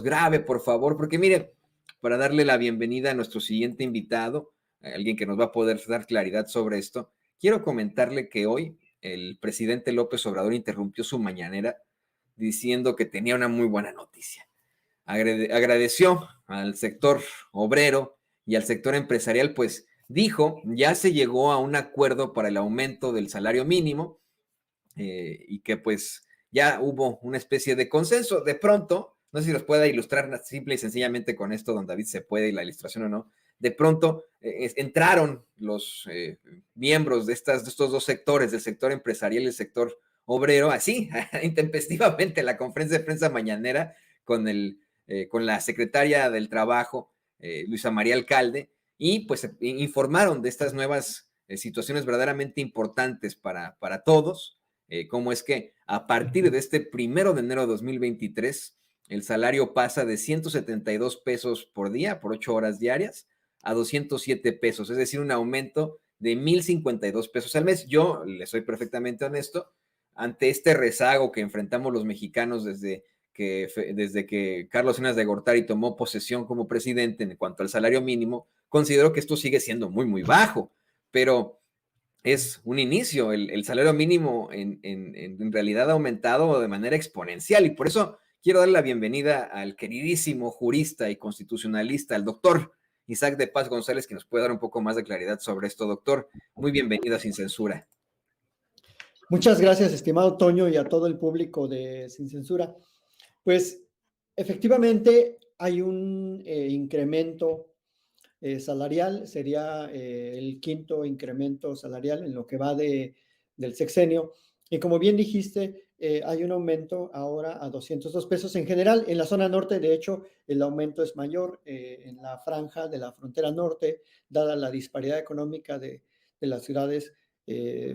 Grave, por favor, porque mire, para darle la bienvenida a nuestro siguiente invitado, alguien que nos va a poder dar claridad sobre esto, quiero comentarle que hoy el presidente López Obrador interrumpió su mañanera diciendo que tenía una muy buena noticia. Agradeció al sector obrero y al sector empresarial, pues dijo, ya se llegó a un acuerdo para el aumento del salario mínimo y que pues ya hubo una especie de consenso. De pronto, no sé si los pueda ilustrar simple y sencillamente con esto, don David, se puede, y la ilustración o no, de pronto entraron los miembros de estos dos sectores, del sector empresarial y el sector obrero, así, intempestivamente, la conferencia de prensa mañanera con la secretaria del Trabajo, Luisa María Alcalde, y pues informaron de estas nuevas situaciones verdaderamente importantes para todos, cómo es que a partir de este 1 de enero de 2023, el salario pasa de 172 pesos por día, por 8 horas diarias, a 207 pesos, es decir, un aumento de 1,052 pesos al mes. Yo le soy perfectamente honesto, ante este rezago que enfrentamos los mexicanos desde que Carlos Salinas de Gortari tomó posesión como presidente en cuanto al salario mínimo, considero que esto sigue siendo muy, muy bajo, pero es un inicio. El salario mínimo en realidad ha aumentado de manera exponencial y por eso quiero dar la bienvenida al queridísimo jurista y constitucionalista, al doctor Isaac de Paz González, que nos puede dar un poco más de claridad sobre esto. Doctor, muy bienvenido a Sin Censura. Muchas gracias, estimado Toño, y a todo el público de Sin Censura. Pues efectivamente hay un incremento salarial, sería el quinto incremento salarial en lo que va del sexenio. Y como bien dijiste, hay un aumento ahora a 202 pesos. En general, en la zona norte, de hecho, el aumento es mayor en la franja de la frontera norte, dada la disparidad económica de las ciudades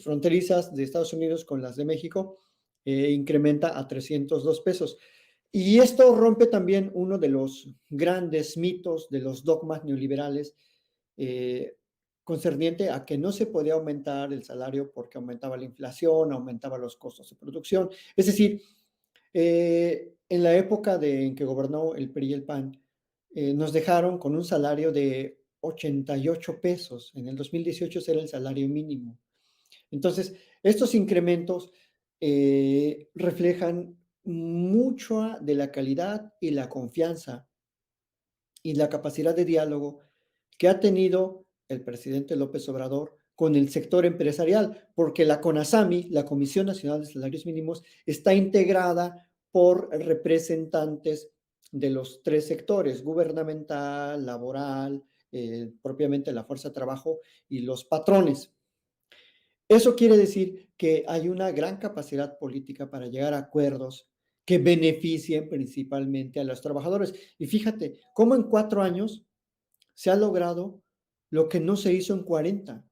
fronterizas de Estados Unidos con las de México, incrementa a 302 pesos. Y esto rompe también uno de los grandes mitos, de los dogmas neoliberales, eh, concerniente a que no se podía aumentar el salario porque aumentaba la inflación, aumentaba los costos de producción. Es decir, en la época en que gobernó el PRI y el PAN, nos dejaron con un salario de 88 pesos. En el 2018 era el salario mínimo. Entonces, estos incrementos reflejan mucho de la calidad y la confianza y la capacidad de diálogo que ha tenido el presidente López Obrador con el sector empresarial, porque la CONASAMI, la Comisión Nacional de Salarios Mínimos, está integrada por representantes de los tres sectores, gubernamental, laboral, propiamente la fuerza de trabajo y los patrones. Eso quiere decir que hay una gran capacidad política para llegar a acuerdos que beneficien principalmente a los trabajadores. Y fíjate, cómo en 4 años se ha logrado lo que no se hizo en 40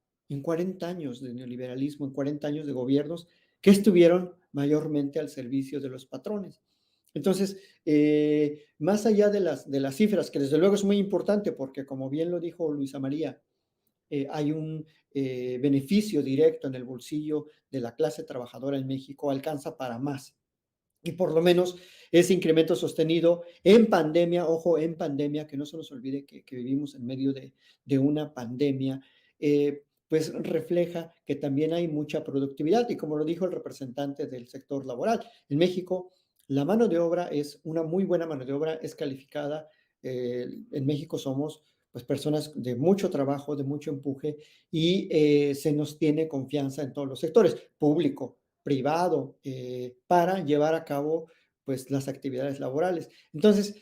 años de neoliberalismo, en 40 años de gobiernos que estuvieron mayormente al servicio de los patrones. Entonces, más allá de las cifras, que desde luego es muy importante, porque como bien lo dijo Luisa María, hay un beneficio directo en el bolsillo de la clase trabajadora en México, alcanza para más. Y por lo menos ese incremento sostenido en pandemia, ojo, en pandemia, que no se nos olvide que vivimos en medio de una pandemia, pues refleja que también hay mucha productividad. Y como lo dijo el representante del sector laboral, en México la mano de obra es una muy buena mano de obra, es calificada. En México somos pues personas de mucho trabajo, de mucho empuje y se nos tiene confianza en todos los sectores, público, privado, para llevar a cabo pues las actividades laborales. Entonces,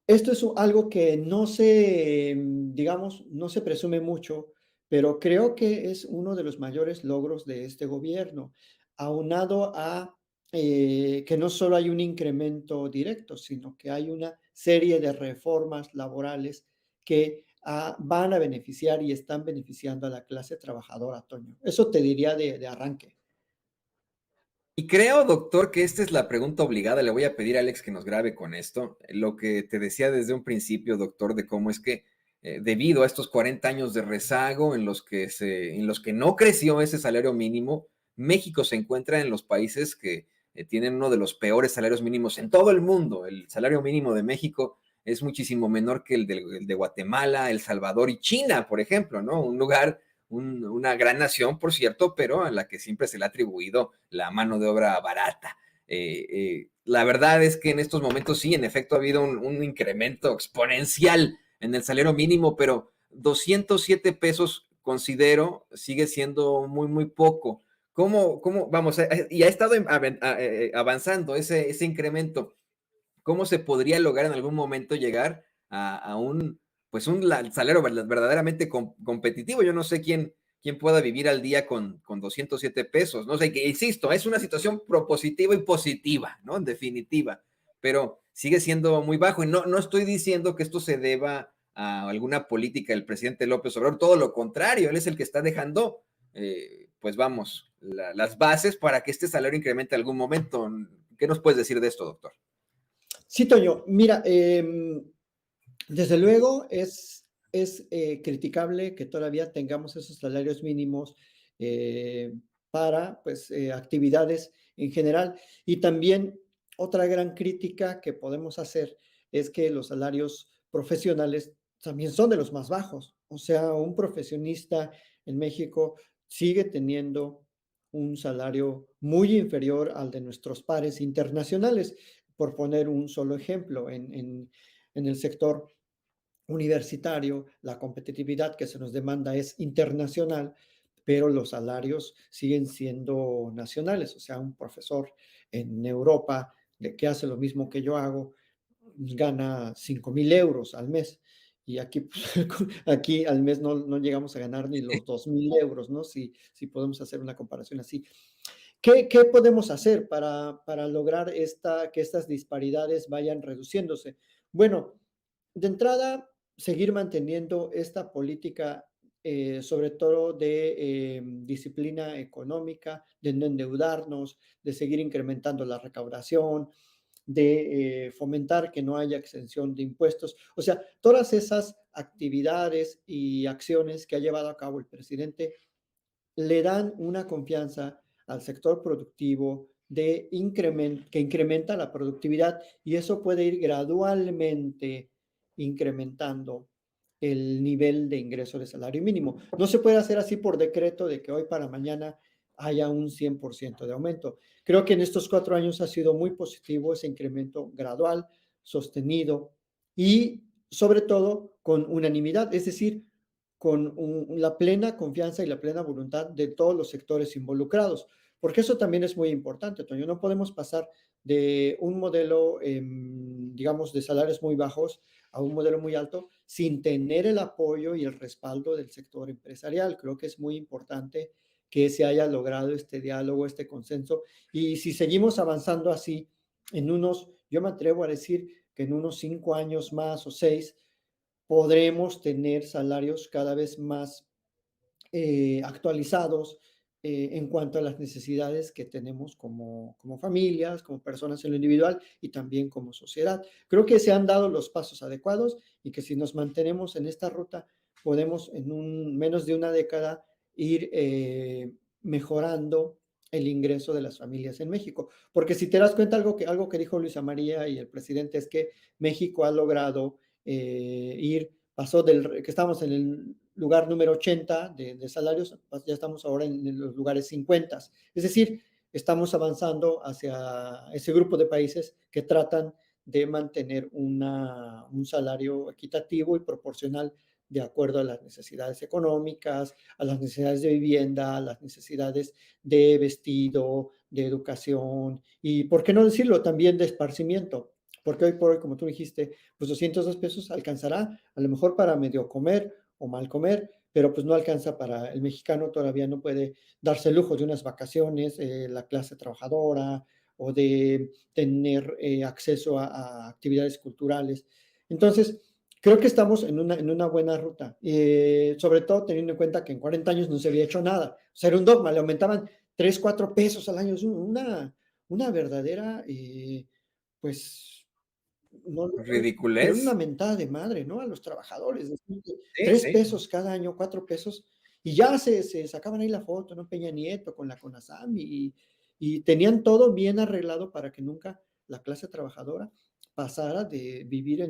esto es algo que no se, digamos, no se presume mucho, pero creo que es uno de los mayores logros de este gobierno, aunado a que no solo hay un incremento directo, sino que hay una serie de reformas laborales que van a beneficiar y están beneficiando a la clase trabajadora, Toño. Eso te diría de arranque. Y creo, doctor, que esta es la pregunta obligada. Le voy a pedir a Alex que nos grabe con esto. Lo que te decía desde un principio, doctor, de cómo es que debido a estos 40 años de rezago en los que no creció ese salario mínimo, México se encuentra en los países que tienen uno de los peores salarios mínimos en todo el mundo. El salario mínimo de México es muchísimo menor que el de Guatemala, El Salvador y China, por ejemplo, ¿no? Un lugar, una gran nación, por cierto, pero a la que siempre se le ha atribuido la mano de obra barata. La verdad es que en estos momentos sí, en efecto, ha habido un incremento exponencial en el salario mínimo, pero 207 pesos considero sigue siendo muy, muy poco. ¿Cómo vamos? Y ha estado avanzando ese incremento. ¿Cómo se podría lograr en algún momento llegar a un, pues un salario verdaderamente competitivo? Yo no sé quién pueda vivir al día con 207 pesos, ¿no? O sea, que insisto, es una situación propositiva y positiva, ¿no? En definitiva, pero sigue siendo muy bajo y no estoy diciendo que esto se deba a alguna política del presidente López Obrador, todo lo contrario, él es el que está dejando, pues vamos, las bases para que este salario incremente en algún momento. ¿Qué nos puedes decir de esto, doctor? Sí, Toño, mira, desde luego es criticable que todavía tengamos esos salarios mínimos eh, para pues, actividades en general. Y también otra gran crítica que podemos hacer es que los salarios profesionales también son de los más bajos. O sea, un profesionista en México sigue teniendo un salario muy inferior al de nuestros pares internacionales. Por poner un solo ejemplo, en el sector universitario, la competitividad que se nos demanda es internacional, pero los salarios siguen siendo nacionales. O sea, un profesor en Europa que hace lo mismo que yo hago, gana 5,000 euros al mes. Y aquí, pues, aquí al mes no llegamos a ganar ni los 2,000 euros, ¿no? Si podemos hacer una comparación así. ¿Qué podemos hacer para lograr que estas disparidades vayan reduciéndose? Bueno, de entrada, seguir manteniendo esta política, sobre todo de disciplina económica, de no endeudarnos, de seguir incrementando la recaudación, de fomentar que no haya exención de impuestos. O sea, todas esas actividades y acciones que ha llevado a cabo el presidente le dan una confianza al sector productivo que incrementa la productividad y eso puede ir gradualmente incrementando el nivel de ingreso de salario mínimo. No se puede hacer así por decreto de que hoy para mañana haya un 100% de aumento. Creo que en estos 4 años ha sido muy positivo ese incremento gradual, sostenido y sobre todo con unanimidad, es decir, con la plena confianza y la plena voluntad de todos los sectores involucrados, porque eso también es muy importante, Toño. No podemos pasar de un modelo, digamos, de salarios muy bajos a un modelo muy alto sin tener el apoyo y el respaldo del sector empresarial. Creo que es muy importante que se haya logrado este diálogo, este consenso, y si seguimos avanzando así, yo me atrevo a decir que en unos 5 años más o 6, podremos tener salarios cada vez más actualizados en cuanto a las necesidades que tenemos como familias, como personas en lo individual y también como sociedad. Creo que se han dado los pasos adecuados y que si nos mantenemos en esta ruta, podemos en menos de una década ir mejorando el ingreso de las familias en México. Porque si te das cuenta, algo que dijo Luisa María y el presidente es que México ha logrado pasó que estamos en el lugar número 80 de salarios, ya estamos ahora en los lugares 50. Es decir, estamos avanzando hacia ese grupo de países que tratan de mantener un salario equitativo y proporcional de acuerdo a las necesidades económicas, a las necesidades de vivienda, a las necesidades de vestido, de educación y, ¿por qué no decirlo?, también de esparcimiento. Porque hoy por hoy, como tú dijiste, pues 202 pesos alcanzará a lo mejor para medio comer o mal comer, pero pues no alcanza para el mexicano, todavía no puede darse el lujo de unas vacaciones, la clase trabajadora o de tener acceso a actividades culturales. Entonces, creo que estamos en una buena ruta, sobre todo teniendo en cuenta que en 40 años no se había hecho nada. O sea, era un dogma, le aumentaban 3, 4 pesos al año, es una verdadera, pues, no, pero una Ridiculez. mentada de madre, ¿no? A los trabajadores, decir que Sí, 3 sí. pesos cada año, 4 pesos, y ya se sacaban ahí la foto, ¿no? Peña Nieto con la CONASAMI, y tenían todo bien arreglado para que nunca la clase trabajadora pasara de vivir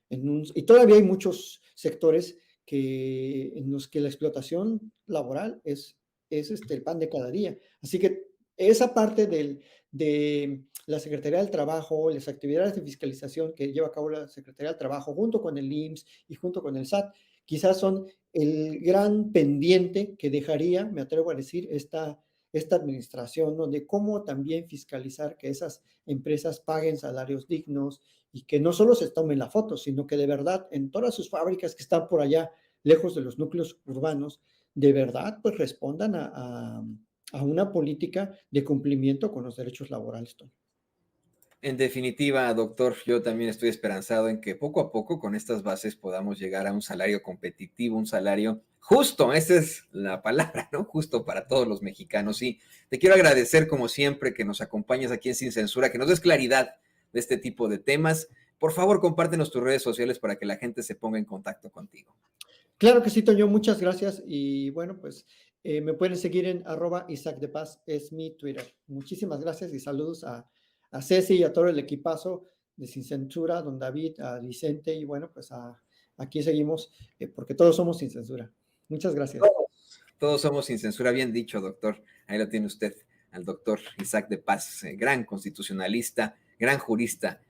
y todavía hay muchos sectores en los que la explotación laboral es el pan de cada día. Así que esa parte de la Secretaría del Trabajo, las actividades de fiscalización que lleva a cabo la Secretaría del Trabajo junto con el IMSS y junto con el SAT, quizás son el gran pendiente que dejaría, me atrevo a decir, esta administración, ¿no? De cómo también fiscalizar que esas empresas paguen salarios dignos y que no solo se tomen la foto, sino que de verdad en todas sus fábricas que están por allá, lejos de los núcleos urbanos, de verdad pues respondan a una política de cumplimiento con los derechos laborales, Toño. En definitiva, doctor, yo también estoy esperanzado en que poco a poco con estas bases podamos llegar a un salario competitivo, un salario justo, esa es la palabra, ¿no? Justo para todos los mexicanos. Y te quiero agradecer como siempre que nos acompañes aquí en Sin Censura, que nos des claridad de este tipo de temas. Por favor, compártenos tus redes sociales para que la gente se ponga en contacto contigo. Claro que sí, Toño, muchas gracias. Y bueno, pues me pueden seguir en @Isaac de Paz, es mi Twitter. Muchísimas gracias y saludos a Ceci y a todo el equipazo de Sin Censura, don David, a Vicente y bueno, pues aquí seguimos porque todos somos sin censura. Muchas gracias. Todos somos sin censura, bien dicho, doctor. Ahí lo tiene usted, al doctor Isaac de Paz, gran constitucionalista, gran jurista.